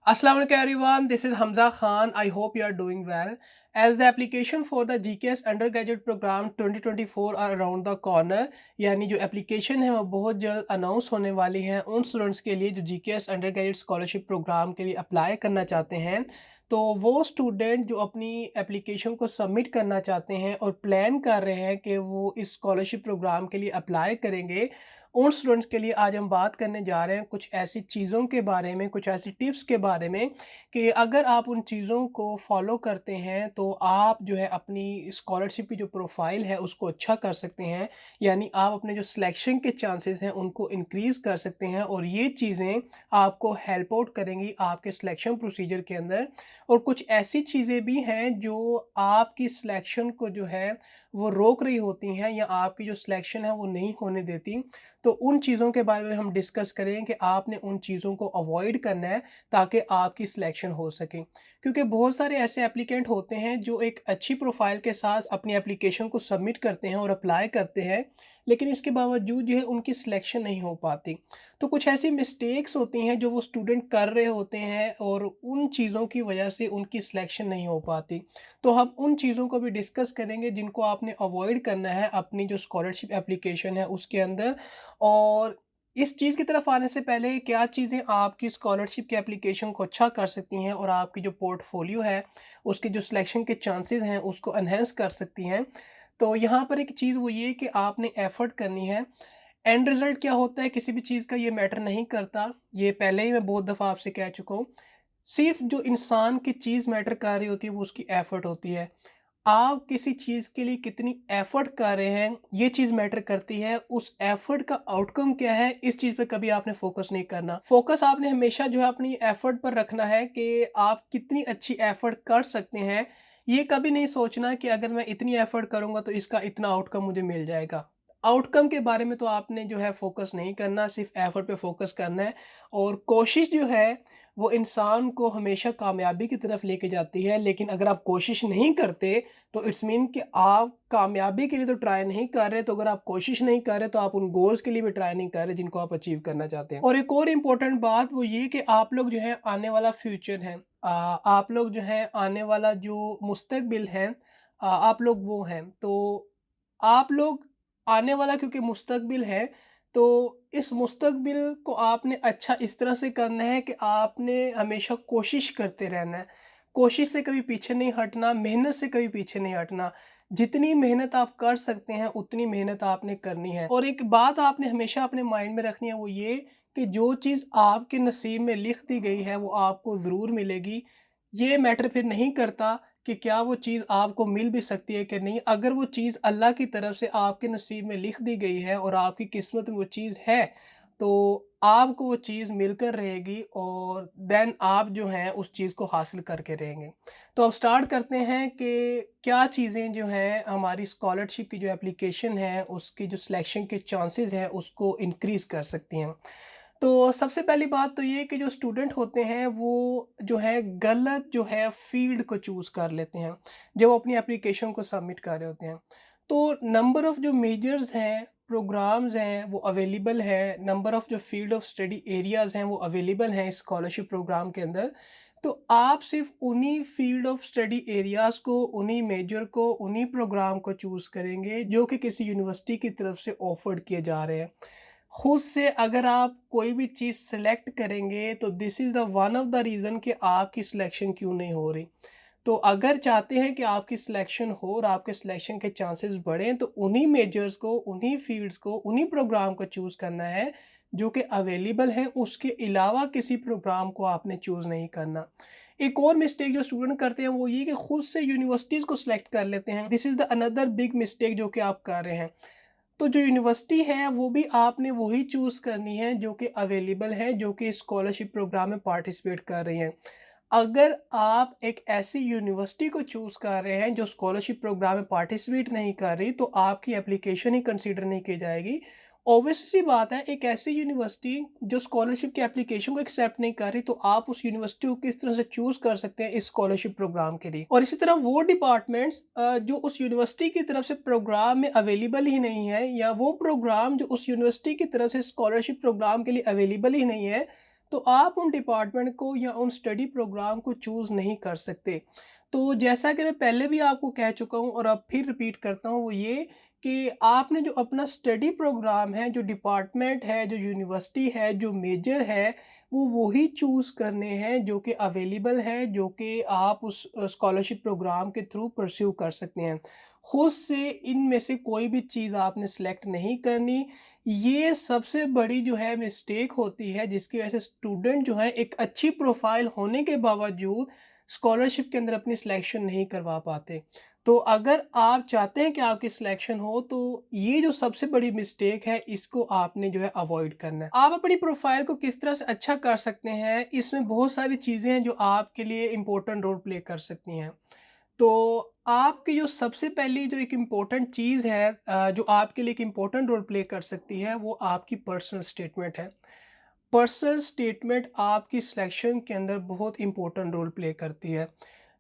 Assalamu alaikum everyone, this is Hamza Khan. I hope you are doing well. As the application for the GKS undergraduate program 2024 are around the corner, यानी जो application है वो बहुत जल्द announce होने वाली है उन स्टूडेंट्स के लिए जो GKS अंडरग्रेजुएट स्कॉलरशिप प्रोग्राम के लिए अप्लाई करना चाहते हैं। तो वो स्टूडेंट जो अपनी एप्लीकेशन को सबमिट करना चाहते हैं और प्लान कर रहे हैं कि वो इस स्कॉलरशिप प्रोग्राम के लिए अप्लाई करेंगे, उन स्टूडेंट्स के लिए आज हम बात करने जा रहे हैं कुछ ऐसी चीज़ों के बारे में, कुछ ऐसी टिप्स के बारे में कि अगर आप उन चीज़ों को फॉलो करते हैं तो आप जो है अपनी स्कॉलरशिप की जो प्रोफाइल है उसको अच्छा कर सकते हैं। यानी आप अपने जो सिलेक्शन के चांसेस हैं उनको इंक्रीज़ कर सकते हैं और ये चीज़ें आपको हेल्प आउट करेंगी आपके सिलेक्शन प्रोसीजर के अंदर। और कुछ ऐसी चीज़ें भी हैं जो आपकी सिलेक्शन को जो है वो रोक रही होती हैं या आपकी जो सिलेक्शन है वो नहीं होने देती। तो उन चीज़ों के बारे में हम डिस्कस करें कि आपने उन चीज़ों को अवॉइड करना है ताकि आपकी सिलेक्शन हो सके। क्योंकि बहुत सारे ऐसे एप्लीकेंट होते हैं जो एक अच्छी प्रोफाइल के साथ अपनी एप्लीकेशन को सबमिट करते हैं और अप्लाई करते हैं, लेकिन इसके बावजूद जो है उनकी सिलेक्शन नहीं हो पाती। तो कुछ ऐसी मिस्टेक्स होती हैं जो वो स्टूडेंट कर रहे होते हैं और उन चीज़ों की वजह से उनकी सिलेक्शन नहीं हो पाती। तो हम उन चीज़ों को भी डिस्कस करेंगे जिनको आपने अवॉइड करना है अपनी जो स्कॉलरशिप एप्लीकेशन है उसके अंदर। और इस चीज़ की तरफ आने से पहले क्या चीज़ें आपकी स्कॉलरशिप की एप्लीकेशन को अच्छा कर सकती हैं और आपकी जो पोर्टफोलियो है, उसके जो सिलेक्शन के चांसेस हैं, उसको एनहांस कर सकती हैं। तो यहाँ पर एक चीज़ वो ये कि आपने एफ़र्ट करनी है। एंड रिज़ल्ट क्या होता है किसी भी चीज़ का ये मैटर नहीं करता, ये पहले ही मैं बहुत दफ़ा आपसे कह चुका हूँ। सिर्फ़ जो इंसान की चीज़ मैटर कर रही होती है वो उसकी एफ़र्ट होती है। आप किसी चीज़ के लिए कितनी एफ़र्ट कर रहे हैं, ये चीज़ मैटर करती है। उस एफ़र्ट का आउटकम क्या है, इस चीज़ पे कभी आपने फ़ोकस नहीं करना। फ़ोकस आपने हमेशा जो है अपनी एफ़र्ट पर रखना है कि आप कितनी अच्छी एफ़र्ट कर सकते हैं। ये कभी नहीं सोचना कि अगर मैं इतनी एफ़र्ट करूँगा तो इसका इतना आउटकम मुझे मिल जाएगा। आउटकम के बारे में तो आपने जो है फ़ोकस नहीं करना, सिर्फ़ एफ़र्ट पे फ़ोकस करना है। और कोशिश जो है वो इंसान को हमेशा कामयाबी की तरफ लेके जाती है। लेकिन अगर आप कोशिश नहीं करते तो इट्स मीन कि आप कामयाबी के लिए तो ट्राई नहीं कर रहे। तो अगर आप कोशिश नहीं कर रहे तो आप उन गोल्स के लिए भी ट्राई नहीं कर रहे जिनको आप अचीव करना चाहते हैं। और एक और इम्पोर्टेंट बात वो ये कि आप लोग जो है आने वाला फ्यूचर है, आप लोग जो है आने वाला जो मुस्तकबिल है, आप लोग वो हैं। तो आप लोग आने वाला क्योंकि मुस्तकबिल है, तो इस मुस्तकबिल को आपने अच्छा इस तरह से करना है कि आपने हमेशा कोशिश करते रहना है। कोशिश से कभी पीछे नहीं हटना, मेहनत से कभी पीछे नहीं हटना। जितनी मेहनत आप कर सकते हैं, उतनी मेहनत आपने करनी है। और एक बात आपने हमेशा अपने माइंड में रखनी है वो ये कि जो चीज़ आपके नसीब में लिख दी गई है, वो आपको ज़रूर मिलेगी। ये मैटर फिर नहीं करता कि क्या वो चीज़ आपको मिल भी सकती है कि नहीं। अगर वो चीज़ अल्लाह की तरफ से आपके नसीब में लिख दी गई है और आपकी किस्मत में वो चीज़ है, तो आपको वो चीज़ मिलकर रहेगी और देन आप जो हैं उस चीज़ को हासिल करके रहेंगे। तो अब स्टार्ट करते हैं कि क्या चीज़ें जो हैं हमारी स्कॉलरशिप की जो एप्लीकेशन है, उसकी जो सिलेक्शन के चांसेस हैं, उसको इंक्रीज़ कर सकती हैं। तो सबसे पहली बात तो ये कि जो स्टूडेंट होते हैं वो जो है गलत जो है फ़ील्ड को चूज़ कर लेते हैं, जब वो अपनी एप्लीकेशन को सबमिट कर रहे होते हैं। तो नंबर ऑफ़ जो मेजर्स हैं, प्रोग्राम्स हैं वो अवेलेबल हैं, नंबर ऑफ़ जो फ़ील्ड ऑफ़ स्टडी एरियाज़ हैं वो अवेलेबल हैं इस स्कॉलरशिप प्रोग्राम के अंदर। तो आप सिर्फ़ उन्हीं फ़ील्ड ऑफ़ स्टडी एरियाज़ को, उन्हीं मेजर को, उन्हीं प्रोग्राम को चूज़ करेंगे जो कि किसी यूनिवर्सिटी की तरफ से ऑफ़र्ड किए जा रहे हैं। खुद से अगर आप कोई भी चीज़ सेलेक्ट करेंगे तो this is the one of the reason कि आपकी सिलेक्शन क्यों नहीं हो रही। तो अगर चाहते हैं कि आपकी सिलेक्शन हो और आपके सिलेक्शन के चांसेस बढ़ें तो उन्हीं मेजर्स को, उन्हीं फ़ील्ड्स को, उन्हीं प्रोग्राम को चूज़ करना है जो कि अवेलेबल हैं, उसके अलावा किसी प्रोग्राम को आपने चूज़ नहीं करना। एक और मिस्टेक जो स्टूडेंट करते हैं वो ये कि खुद से यूनिवर्सिटीज़ को सिलेक्ट कर लेते हैं। This is the another big mistake जो कि आप कर रहे हैं। तो जो यूनिवर्सिटी है वो भी आपने वही चूज़ करनी है जो कि अवेलेबल है, जो कि स्कॉलरशिप प्रोग्राम में पार्टिसिपेट कर रही हैं। अगर आप एक ऐसी यूनिवर्सिटी को चूज़ कर रहे हैं जो स्कॉलरशिप प्रोग्राम में पार्टिसिपेट नहीं कर रही, तो आपकी एप्लीकेशन ही कंसीडर नहीं की जाएगी। ऑब्वियस सी बात है, एक ऐसी यूनिवर्सिटी जो स्कॉलरशिप की एप्लीकेशन को एक्सेप्ट नहीं कर रही, तो आप उस यूनिवर्सिटी को किस तरह से चूज़ कर सकते हैं इस स्कॉलरशिप प्रोग्राम के लिए। और इसी तरह वो डिपार्टमेंट्स जो उस यूनिवर्सिटी की तरफ से प्रोग्राम में अवेलेबल ही नहीं है, या वो प्रोग्राम जो उस यूनिवर्सिटी की तरफ से स्कॉलरशिप प्रोग्राम के लिए अवेलेबल ही नहीं है, तो आप उन डिपार्टमेंट को या उन स्टडी प्रोग्राम को चूज़ नहीं कर सकते। तो जैसा कि मैं पहले भी आपको कह चुका हूँ और अब फिर रिपीट करता हूँ, वो ये कि आपने जो अपना स्टडी प्रोग्राम है, जो डिपार्टमेंट है, जो यूनिवर्सिटी है, जो मेजर है, वो वही चूज़ करने हैं जो कि अवेलेबल हैं, जो कि आप उस स्कॉलरशिप प्रोग्राम के थ्रू परस्यू कर सकते हैं। खुद से इनमें से कोई भी चीज़ आपने सेलेक्ट नहीं करनी। ये सबसे बड़ी जो है मिस्टेक होती है, जिसकी वजह से स्टूडेंट जो है एक अच्छी प्रोफ़ाइल होने के बावजूद स्कॉलरशिप के अंदर अपनी सिलेक्शन नहीं करवा पाते। तो अगर आप चाहते हैं कि आपकी सिलेक्शन हो, तो ये जो सबसे बड़ी मिस्टेक है, इसको आपने जो है अवॉइड करना है। आप अपनी प्रोफ़ाइल को किस तरह से अच्छा कर सकते हैं, इसमें बहुत सारी चीज़ें हैं जो आपके लिए इम्पोर्टेंट रोल प्ले कर सकती हैं। तो आपकी जो सबसे पहली जो एक इम्पोर्टेंट चीज़ है, जो आपके लिए एक इम्पोर्टेंट रोल प्ले कर सकती है, वो आपकी पर्सनल स्टेटमेंट है। पर्सनल स्टेटमेंट आपकी सिलेक्शन के अंदर बहुत इम्पोर्टेंट रोल प्ले करती है।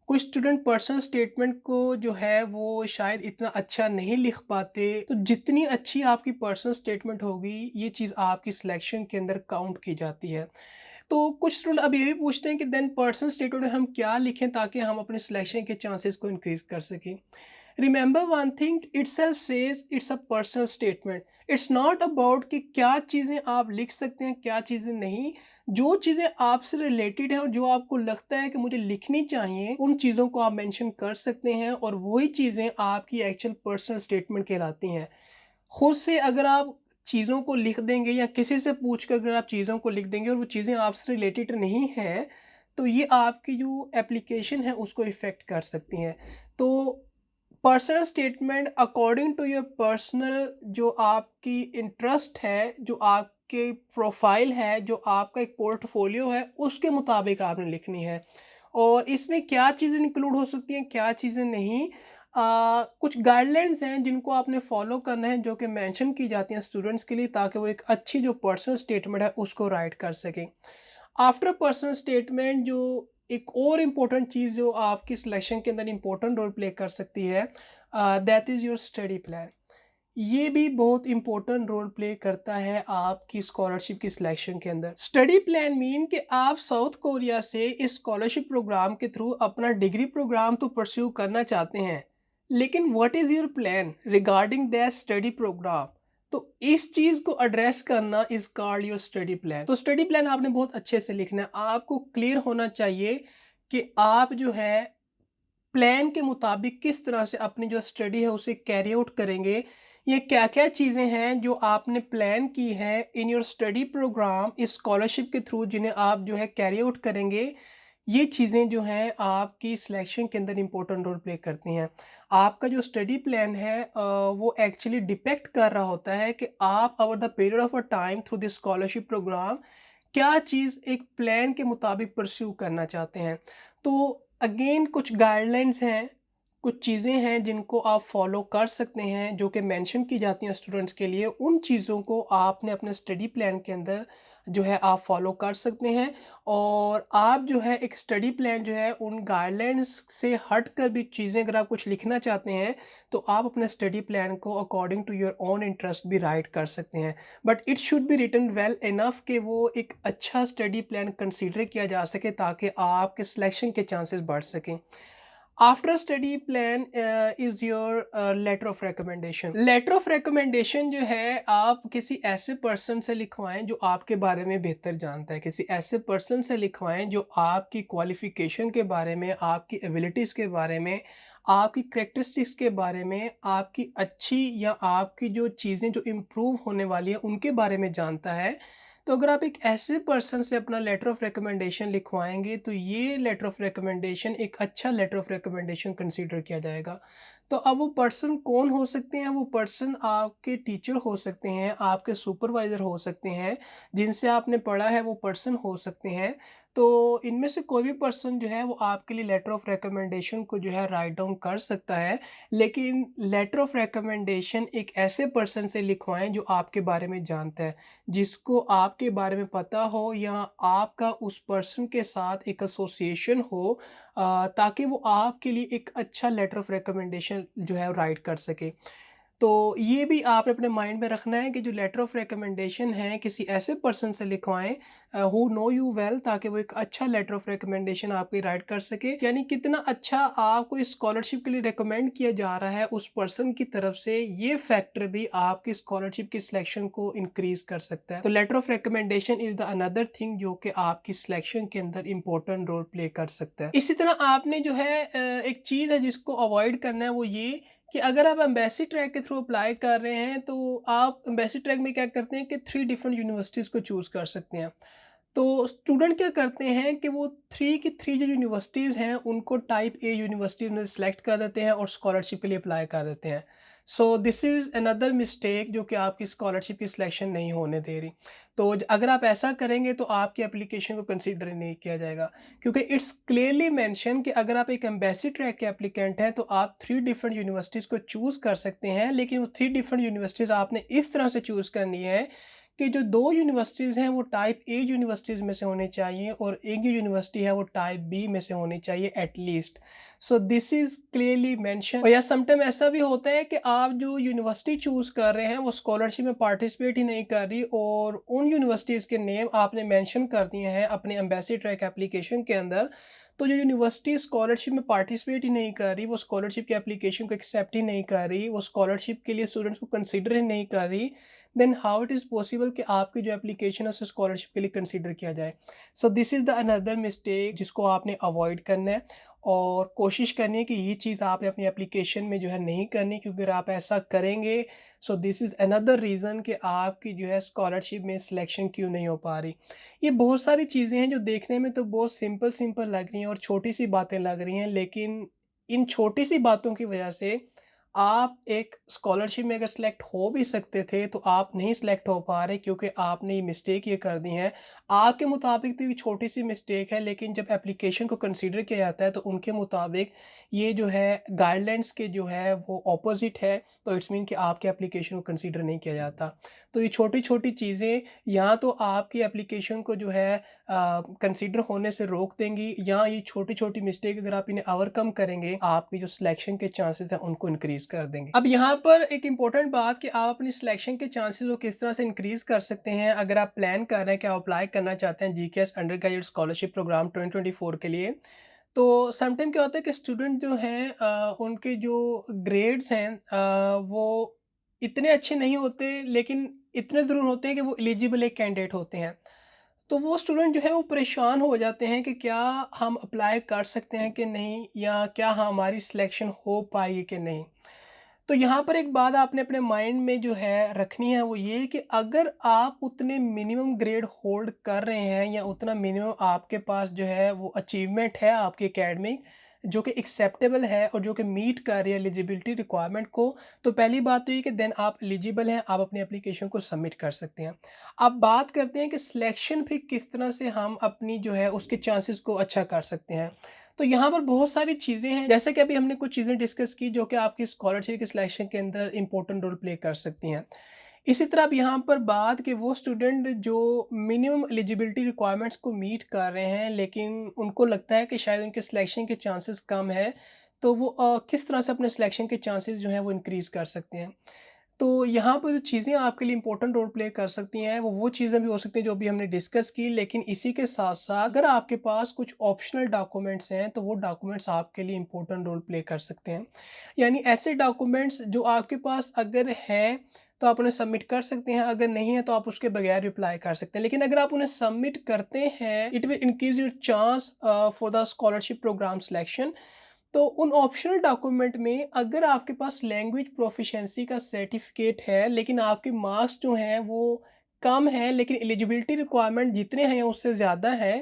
कुछ स्टूडेंट पर्सनल स्टेटमेंट को जो है वो शायद इतना अच्छा नहीं लिख पाते, तो जितनी अच्छी आपकी पर्सनल स्टेटमेंट होगी, ये चीज़ आपकी सिलेक्शन के अंदर काउंट की जाती है। तो कुछ स्टूडेंट अब ये भी पूछते हैं कि देन पर्सनल स्टेटमेंट में हम क्या लिखें ताकि हम अपने सिलेक्शन के चांसेस को इंक्रीज़ कर सकें। Remember one thing, itself says it's a personal statement. It's not about कि क्या चीज़ें आप लिख सकते हैं, क्या चीज़ें नहीं। जो चीज़ें आपसे रिलेटेड हैं और जो आपको लगता है कि मुझे लिखनी चाहिए, उन चीज़ों को आप मेंशन कर सकते हैं और वही चीज़ें आपकी एक्चुअल पर्सनल स्टेटमेंट कहलाती हैं। खुद से अगर आप चीज़ों को लिख देंगे या किसी से पूछ कर अगर आप चीज़ों को लिख देंगे और वो चीज़ें आपसे रिलेटेड नहीं हैं, तो ये आपकी जो एप्लीकेशन है उसको इफ़ेक्ट कर सकती हैं। तो personal statement according to your personal जो आपकी इंटरेस्ट है, जो आपके प्रोफ़ाइल है, जो आपका एक पोर्टफोलियो है, उसके मुताबिक आपने लिखनी है। और इसमें क्या चीज़ें इंक्लूड हो सकती हैं, क्या चीज़ें नहीं, कुछ गाइडलाइंस हैं जिनको आपने फॉलो करना है, जो कि मेंशन की जाती हैं स्टूडेंट्स के लिए, ताकि वो एक अच्छी जो पर्सनल स्टेटमेंट है उसको राइट कर सकें। आफ्टर पर्सनल स्टेटमेंट जो एक और इम्पोर्टेंट चीज़ जो आपकी सिलेक्शन के अंदर इम्पोर्टेंट रोल प्ले कर सकती है, that is your study plan. ये भी बहुत इम्पोर्टेंट रोल प्ले करता है आपकी स्कॉलरशिप की सिलेक्शन के अंदर। स्टडी प्लान मीन कि आप साउथ कोरिया से इस स्कॉलरशिप प्रोग्राम के थ्रू अपना डिग्री प्रोग्राम तो परस्यू करना चाहते हैं, लेकिन what is your plan regarding that study program? तो इस चीज़ को एड्रेस करना is called your study plan. तो स्टडी प्लान आपने बहुत अच्छे से लिखना है। आपको क्लियर होना चाहिए कि आप जो है प्लान के मुताबिक किस तरह से अपनी जो स्टडी है उसे कैरी आउट करेंगे। ये क्या-क्या चीज़ें हैं जो आपने प्लान की हैं इन योर स्टडी प्रोग्राम इस स्कॉलरशिप के थ्रू, जिन्हें आप जो है कैरी आउट करेंगे। ये चीज़ें जो हैं आपकी सिलेक्शन के अंदर इम्पोर्टेंट रोल प्ले करती हैं। आपका जो स्टडी प्लान है वो एक्चुअली डिपेक्ट कर रहा होता है कि आप over the period of a time through this scholarship program क्या चीज़ एक प्लान के मुताबिक परस्यू करना चाहते हैं। तो अगेन कुछ गाइडलाइंस हैं, कुछ चीज़ें हैं जिनको आप फॉलो कर सकते हैं, जो कि मेंशन की जाती हैं स्टूडेंट्स के लिए। उन चीज़ों को आपने अपने स्टडी प्लान के अंदर जो है आप फॉलो कर सकते हैं। और आप जो है एक स्टडी प्लान जो है उन गाइडलाइंस से हट कर भी चीज़ें अगर आप कुछ लिखना चाहते हैं, तो आप अपने स्टडी प्लान को according to your own interest भी राइट कर सकते हैं। But it should be written well enough कि वो एक अच्छा स्टडी प्लान कंसीडर किया जा सके, ताकि आपके सिलेक्शन के चांसेस बढ़ सकें। After study plan is your letter of recommendation. Letter of recommendation जो है आप किसी ऐसे पर्सन से लिखवाएँ जो आपके बारे में बेहतर जानता है। किसी ऐसे पर्सन से लिखवाएँ जो आपकी क्वालिफ़िकेशन के बारे में, आपकी एबिलिटीज़ के बारे में, आपकी कैरेक्टरिस्टिक्स के बारे में, आपकी अच्छी या आपकी जो चीज़ें जो इम्प्रूव होने वाली हैं उनके बारे में जानता है। तो अगर आप एक ऐसे पर्सन से अपना लेटर ऑफ रिकमेंडेशन लिखवाएँगे, तो ये लेटर ऑफ रिकमेंडेशन एक अच्छा लेटर ऑफ रिकमेंडेशन कंसीडर किया जाएगा। तो अब वो पर्सन कौन हो सकते हैं? वो पर्सन आपके टीचर हो सकते हैं, आपके सुपरवाइज़र हो सकते हैं, जिनसे आपने पढ़ा है वो पर्सन हो सकते हैं। तो इनमें से कोई भी पर्सन जो है वो आपके लिए लेटर ऑफ रिकमेंडेशन को जो है राइट डाउन कर सकता है। लेकिन लेटर ऑफ रिकमेंडेशन एक ऐसे पर्सन से लिखवाएँ जो आपके बारे में जानता है, जिसको आपके बारे में पता हो या आपका उस पर्सन के साथ एक एसोसिएशन हो, ताकि वो आपके लिए एक अच्छा लेटर ऑफ रिकमेंडेशन जो है राइट कर सके। तो ये भी आपने अपने माइंड में रखना है कि जो लेटर ऑफ रिकमेंडेशन है किसी ऐसे पर्सन से लिखवाएँ हू नो यू वेल, ताकि वो एक अच्छा लेटर ऑफ रिकमेंडेशन आपकी राइट कर सके। यानी कितना अच्छा आपको इस स्कॉलरशिप के लिए रिकमेंड किया जा रहा है उस पर्सन की तरफ से, ये फैक्टर भी आपकी स्कॉलरशिप की सिलेक्शन को इंक्रीज़ कर सकता है। तो letter of recommendation is the another thing जो कि आपकी सिलेक्शन के अंदर इम्पोर्टेंट रोल प्ले कर सकता है। इसी तरह आपने जो है एक चीज़ है जिसको अवॉइड करना है, वो ये कि अगर आप एम्बेसी ट्रैक के थ्रू अप्लाई कर रहे हैं, तो आप एम्बेसी ट्रैक में क्या करते हैं कि 3 डिफरेंट यूनिवर्सिटीज़ को चूज़ कर सकते हैं। तो स्टूडेंट क्या करते हैं कि वो 3 की 3 जो यूनिवर्सिटीज़ हैं, उनको टाइप ए यूनिवर्सिटी में सेलेक्ट कर देते हैं और स्कॉलरशिप के लिए अप्लाई कर देते हैं। So this is another mistake जो कि आपकी स्कॉलरशिप की सिलेक्शन नहीं होने दे रही। तो अगर आप ऐसा करेंगे तो आपकी एप्लीकेशन को कंसीडर नहीं किया जाएगा, क्योंकि इट्स क्लियरली मेंशन कि अगर आप एक एम्बेसी ट्रैक के एप्लीकेंट हैं तो आप 3 डिफरेंट यूनिवर्सिटीज़ को चूज़ कर सकते हैं, लेकिन वो 3 डिफरेंट यूनिवर्सिटीज़ आपने इस तरह से चूज़ करनी है कि जो 2 यूनिवर्सिटीज़ हैं वो टाइप ए यूनिवर्सिटीज़ में से होनी चाहिए और एक जो यूनिवर्सिटी है वो टाइप बी में से होनी चाहिए at least. So this is clearly mention. और या समटाइम ऐसा भी होता है कि आप जो यूनिवर्सिटी चूज़ कर रहे हैं वो स्कॉलरशिप में पार्टिसिपेट ही नहीं कर रही, और उन यूनिवर्सिटीज़ के नेम आपने मेंशन कर दिए हैं अपने एम्बेसी ट्रैक एप्लीकेशन के अंदर। तो जो यूनिवर्सिटी स्कॉलरशिप में पार्टिसिपेट ही नहीं कर रही, वो स्कॉलरशिप की एप्लीकेशन को एक्सेप्ट ही नहीं कर रही, वो स्कॉलरशिप के लिए स्टूडेंट्स को कंसीडर ही नहीं कर रही, then how it is possible कि आपकी जो एप्लीकेशन है उसे स्कॉलरशिप के लिए कंसीडर किया जाए। So this is the another mistake जिसको आपने अवॉइड करना है, और कोशिश करनी है कि ये चीज़ आपने अपनी एप्लीकेशन में जो है नहीं करनी, क्योंकि अगर आप ऐसा करेंगे so this is another reason कि आपकी जो है स्कॉलरशिप में सिलेक्शन क्यों नहीं हो पा रही। ये बहुत सारी चीज़ें हैं जो देखने में तो बहुत सिंपल सिंपल लग रही हैं और छोटी सी बातें लग रही हैं, लेकिन इन छोटी सी बातों की वजह से आप एक स्कॉलरशिप में अगर सेलेक्ट हो भी सकते थे, तो आप नहीं सेलेक्ट हो पा रहे क्योंकि आपने ये मिस्टेक ये कर दी है। आपके मुताबिक तो ये छोटी-सी मिस्टेक है, लेकिन जब एप्लीकेशन को कंसीडर किया जाता है, तो उनके मुताबिक ये जो है गाइडलाइंस के जो है वो अपोज़िट है, तो इट्स मीन कि आपके एप्लीकेशन को कंसीडर नहीं किया जाता। तो ये छोटी-छोटी चीज़ें या तो आपकी एप्लीकेशन को जो है कंसीडर होने से रोक देंगी, या ये छोटी-छोटी मिस्टेक अगर आप इन्हें ओवरकम करेंगे, आपकी जो सिलेक्शन के चांसेस हैं उनको इंक्रीज़ कर देंगे। अब यहाँ पर एक इम्पोर्टेंट बात कि आप अपनी सिलेक्शन के चांसेस को किस तरह से इंक्रीज़ कर सकते हैं, अगर आप प्लान कर रहे हैं कि आप अप्लाई करना चाहते हैं GKS undergraduate scholarship program 2024 के लिए। तो समटाइम क्या होता है कि स्टूडेंट जो हैं उनके जो ग्रेड्स हैं वो इतने अच्छे नहीं होते, लेकिन इतने ज़रूर होते हैं कि वो एलिजिबल एक कैंडिडेट होते हैं। तो वो स्टूडेंट जो है वो परेशान हो जाते हैं कि क्या हम अप्लाई कर सकते हैं कि नहीं, या क्या हमारी सिलेक्शन हो पाएगी कि नहीं। तो यहाँ पर एक बात आपने अपने माइंड में जो है रखनी है, वो ये कि अगर आप उतने मिनिमम ग्रेड होल्ड कर रहे हैं, या उतना मिनिमम आपके पास जो है वो अचीवमेंट है आपकी एकेडमिक, जो कि एक्सेप्टेबल है और जो कि मीट कर रही है एलिजिबिलिटी रिक्वायरमेंट को, तो पहली बात तो ये कि देन आप एलिजिबल हैं, आप अपनी एप्लीकेशन को सबमिट कर सकते हैं। अब बात करते हैं कि सिलेक्शन भी किस तरह से हम अपनी जो है उसके चांसेस को अच्छा कर सकते हैं। तो यहाँ पर बहुत सारी चीज़ें हैं, जैसे कि अभी हमने कुछ चीज़ें डिस्कस की जो कि आपकी स्कॉलरशिप के सिलेक्शन के अंदर इम्पोर्टेंट रोल प्ले कर सकती हैं। इसी तरह अब यहाँ पर बात कि वो स्टूडेंट जो मिनिमम एलिजिबिलिटी रिक्वायरमेंट्स को मीट कर रहे हैं, लेकिन उनको लगता है कि शायद उनके सिलेक्शन के चांसेस कम है, तो वो किस तरह से अपने सिलेक्शन के चांसेस जो हैं वो इंक्रीज़ कर सकते हैं। तो यहाँ पर जो चीज़ें आपके लिए इम्पोर्टेंट रोल प्ले कर सकती हैं, वो चीज़ें भी हो सकती हैं जो अभी हमने डिस्कस की, लेकिन इसी के साथ-साथ अगर आपके पास कुछ ऑप्शनल डॉक्यूमेंट्स हैं, तो वो डॉक्यूमेंट्स आपके लिए इम्पोर्टेंट रोल प्ले कर सकते हैं। यानी ऐसे डॉक्यूमेंट्स जो आपके पास अगर हैं, तो आप उन्हें सबमिट कर सकते हैं, अगर नहीं है तो आप उसके बगैर भी अप्लाई कर सकते हैं। लेकिन अगर आप उन्हें सबमिट करते हैं, it will increase your chance for the scholarship program selection. तो उन ऑप्शनल डॉक्यूमेंट में अगर आपके पास लैंग्वेज प्रोफिशिएंसी का सर्टिफिकेट है, लेकिन आपके मार्क्स जो हैं वो कम हैं, लेकिन एलिजिबिलिटी रिक्वायरमेंट जितने हैं उससे ज़्यादा है,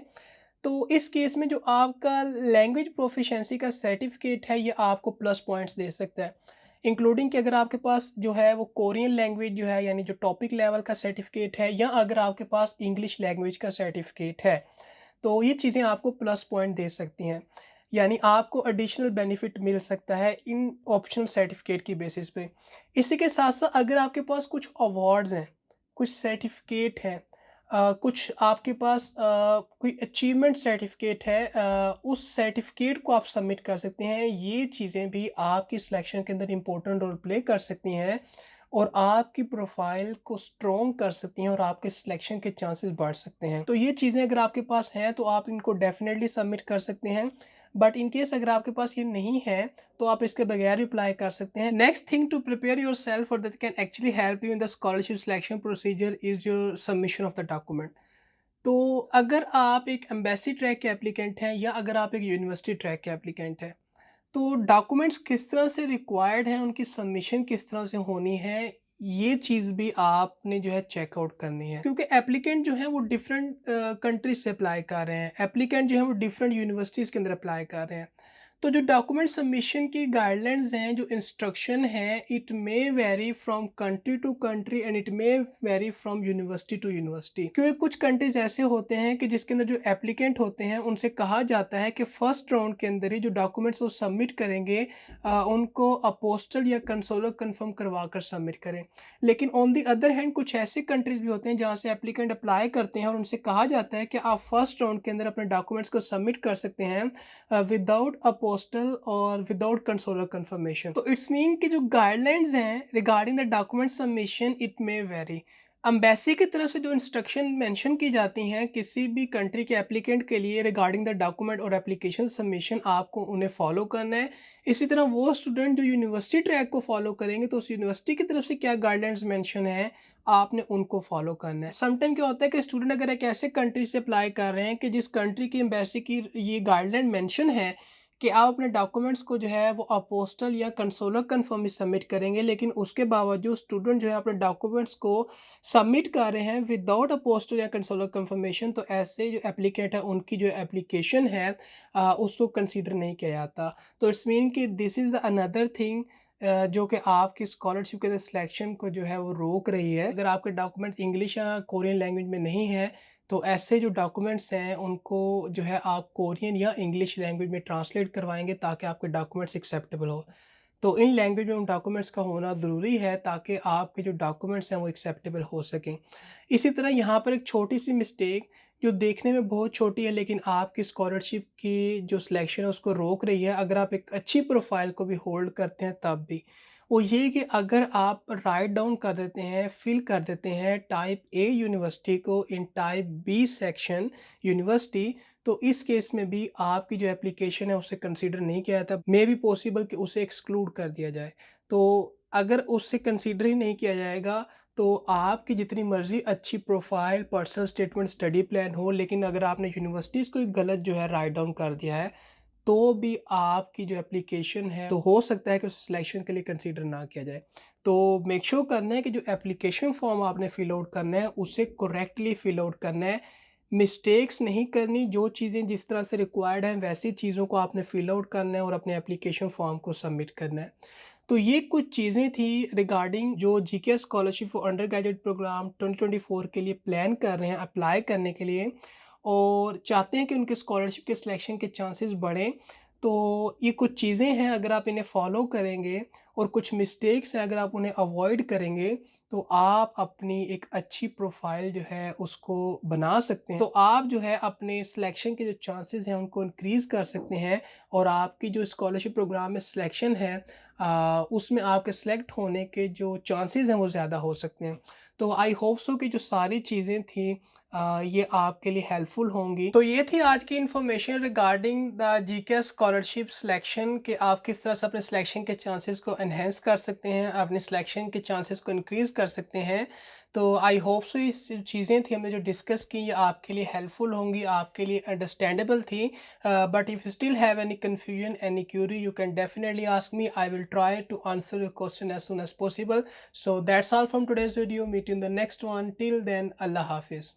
तो इस केस में जो आपका लैंग्वेज प्रोफिशिएंसी का सर्टिफिकेट है, ये आपको प्लस पॉइंट्स दे सकता है। इंक्लूडिंग कि अगर आपके पास जो है वो कोरियन लैंग्वेज जो है, यानी जो टॉपिक लेवल का सर्टिफिकेट है, या अगर आपके पास इंग्लिश लैंग्वेज का सर्टिफिकेट है, तो ये चीज़ें आपको प्लस पॉइंट दे सकती हैं। यानी आपको एडिशनल बेनिफिट मिल सकता है इन ऑप्शनल सर्टिफिकेट की बेसिस पे। इसी के साथ-साथ अगर आपके पास कुछ अवार्ड्स हैं, कुछ सर्टिफिकेट हैं, कुछ आपके पास कोई अचीवमेंट सर्टिफिकेट है, उस सर्टिफिकेट को आप सबमिट कर सकते हैं। ये चीज़ें भी आपकी सिलेक्शन के अंदर इम्पोर्टेंट रोल प्ले कर सकती हैं और आपकी प्रोफाइल को स्ट्रॉन्ग कर सकती हैं और आपके सिलेक्शन के चांसेस बढ़ सकते हैं। तो ये चीज़ें अगर आपके पास हैं तो आप इनको डेफिनेटली सबमिट कर सकते हैं। बट इन केस अगर आपके पास ये नहीं है तो आप इसके बगैर भी अप्लाई कर सकते हैं। Next thing to prepare yourself और that can actually help you in the scholarship selection procedure is your submission of the document. तो अगर आप एक एम्बेसी ट्रैक के एप्लीकेंट हैं या अगर आप एक यूनिवर्सिटी ट्रैक के एप्लीकेंट हैं, तो डॉक्यूमेंट्स किस तरह से रिक्वायर्ड हैं, उनकी सबमिशन किस तरह से होनी है, ये चीज़ भी आपने जो है चेकआउट करनी है। क्योंकि एप्लीकेंट जो है वो डिफरेंट कंट्रीज से अप्लाई कर रहे हैं, एप्लीकेंट जो है वो डिफरेंट यूनिवर्सिटीज़ के अंदर अप्लाई कर रहे हैं। तो जो डॉक्यूमेंट सबमिशन की गाइडलाइंस हैं, जो इंस्ट्रक्शन है, it may vary from country to country and it may vary from university to university. क्योंकि कुछ कंट्रीज ऐसे होते हैं कि जिसके अंदर जो एप्लीकेंट होते हैं उनसे कहा जाता है कि फर्स्ट राउंड के अंदर ही जो डॉक्यूमेंट्स वो सबमिट करेंगे उनको अपोस्टल या कंसोलर कंफर्म करवा कर सबमिट करें। लेकिन ऑन दी अदर हैंड कुछ ऐसे कंट्रीज भी होते हैं जहाँ से एप्लीकेंट अप्लाई करते हैं और उनसे कहा जाता है कि आप फर्स्ट राउंड के अंदर अपने डॉक्यूमेंट्स को सबमिट कर सकते हैं विदाउट अ पोस्टल और विदाउट कंसोलर कंफर्मेशन। तो इट्स मीन कि जो गाइडलाइंस हैं regarding the document submission it may very. Embassy की तरफ से जो इंस्ट्रक्शन मेंशन की जाती हैं किसी भी कंट्री के एप्लीकेंट के लिए रिगार्डिंग द डॉक्यूमेंट और एप्लीकेशन सबमिशन, आपको उन्हें फॉलो करना है। इसी तरह वो स्टूडेंट जो यूनिवर्सिटी ट्रैक को फॉलो करेंगे तो उस यूनिवर्सिटी की तरफ से क्या गाइडलाइंस मेंशन है आपने उनको फॉलो करना है। समटाइम क्या होता है कि स्टूडेंट अगर एक ऐसे कंट्री से अप्लाई कर रहे हैं कि जिस कंट्री की एम्बेसी की ये गाइडलाइन मेंशन है कि आप अपने डॉक्यूमेंट्स को जो है वो अपोस्टल या कंसोलर कन्फर्म में सबमिट करेंगे, लेकिन उसके बावजूद स्टूडेंट जो है अपने डॉक्यूमेंट्स को सबमिट कर रहे हैं विदाउट अपोस्टल या कंसोलर कंफर्मेशन, तो ऐसे जो एप्लीकेंट है उनकी जो एप्लीकेशन है उसको कंसीडर नहीं किया जाता। तो इट्स मीन कि दिस इज़ अनदर थिंग जो कि आपकी स्कॉलरशिप के सिलेक्शन को जो है वो रोक रही है। अगर आपके डॉक्यूमेंट इंग्लिश या कोरियन लैंग्वेज में नहीं है तो ऐसे जो डॉक्यूमेंट्स हैं उनको जो है आप कोरियन या इंग्लिश लैंग्वेज में ट्रांसलेट करवाएंगे ताकि आपके डॉक्यूमेंट्स एक्सेप्टेबल हो। तो इन लैंग्वेज में उन डॉक्यूमेंट्स का होना ज़रूरी है ताकि आपके जो डॉक्यूमेंट्स हैं वो एक्सेप्टेबल हो सकें। इसी तरह यहाँ पर एक छोटी सी मिस्टेक जो देखने में बहुत छोटी है लेकिन आपकी स्कॉलरशिप की जो सिलेक्शन है उसको रोक रही है, अगर आप एक अच्छी प्रोफाइल को भी होल्ड करते हैं तब भी, वो ये कि अगर आप राइट डाउन कर देते हैं, फिल कर देते हैं टाइप ए यूनिवर्सिटी को इन टाइप बी सेक्शन यूनिवर्सिटी, तो इस केस में भी आपकी जो एप्लीकेशन है उसे कंसीडर नहीं किया जाता। मे बी पॉसिबल कि उसे एक्सक्लूड कर दिया जाए। तो अगर उससे कंसीडर ही नहीं किया जाएगा तो आपकी जितनी मर्ज़ी अच्छी profile, personal statement, study plan हो, लेकिन अगर आपने यूनिवर्सिटीज़ को गलत जो है राइट डाउन कर दिया है तो भी आपकी जो एप्लीकेशन है तो हो सकता है कि उसे सिलेक्शन के लिए कंसीडर ना किया जाए। तो मेक श्योर करना है कि जो एप्लीकेशन फॉर्म आपने फिल आउट करना है उसे करेक्टली फिल आउट करना है। मिस्टेक्स नहीं करनी, जो चीज़ें जिस तरह से रिक्वायर्ड हैं वैसी चीज़ों को आपने फिल आउट करना है और अपने एप्लीकेशन फॉर्म को सबमिट करना है। तो ये कुछ चीज़ें थी रिगार्डिंग जो GK scholarship for undergraduate program 2024 के लिए प्लान कर रहे हैं अप्लाई करने के लिए और चाहते हैं कि उनके स्कॉलरशिप के सिलेक्शन के चांसेस बढ़ें। तो ये कुछ चीज़ें हैं, अगर आप इन्हें फॉलो करेंगे और कुछ मिस्टेक्स हैं अगर आप उन्हें अवॉइड करेंगे तो आप अपनी एक अच्छी प्रोफाइल जो है उसको बना सकते हैं। तो आप जो है अपने सिलेक्शन के जो चांसेस हैं उनको इंक्रीज़ कर सकते हैं और आपकी जो स्कॉलरशिप प्रोग्राम में सिलेक्शन है उसमें आपके सेलेक्ट होने के जो चांसेस हैं वो ज़्यादा हो सकते हैं। तो आई होप सो कि जो सारी चीज़ें थी ये आपके लिए हेल्पफुल होंगी। तो ये थी आज की information regarding the GK scholarship selection कि आप किस तरह से अपने सिलेक्शन के चांसेस को एनहेंस कर सकते हैं, अपने सिलेक्शन के चांसेस को इंक्रीज़ कर सकते हैं। तो आई होप सो ये चीज़ें थी हमने जो डिस्कस की ये आपके लिए हेल्पफुल होंगी, आपके लिए अंडरस्टैंडेबल थी। But if you still have any confusion, any query, you can definitely ask me. I will try to answer your question as soon as possible. So that's all from today's video. Meet you in the next one. Till then, Allah Hafiz.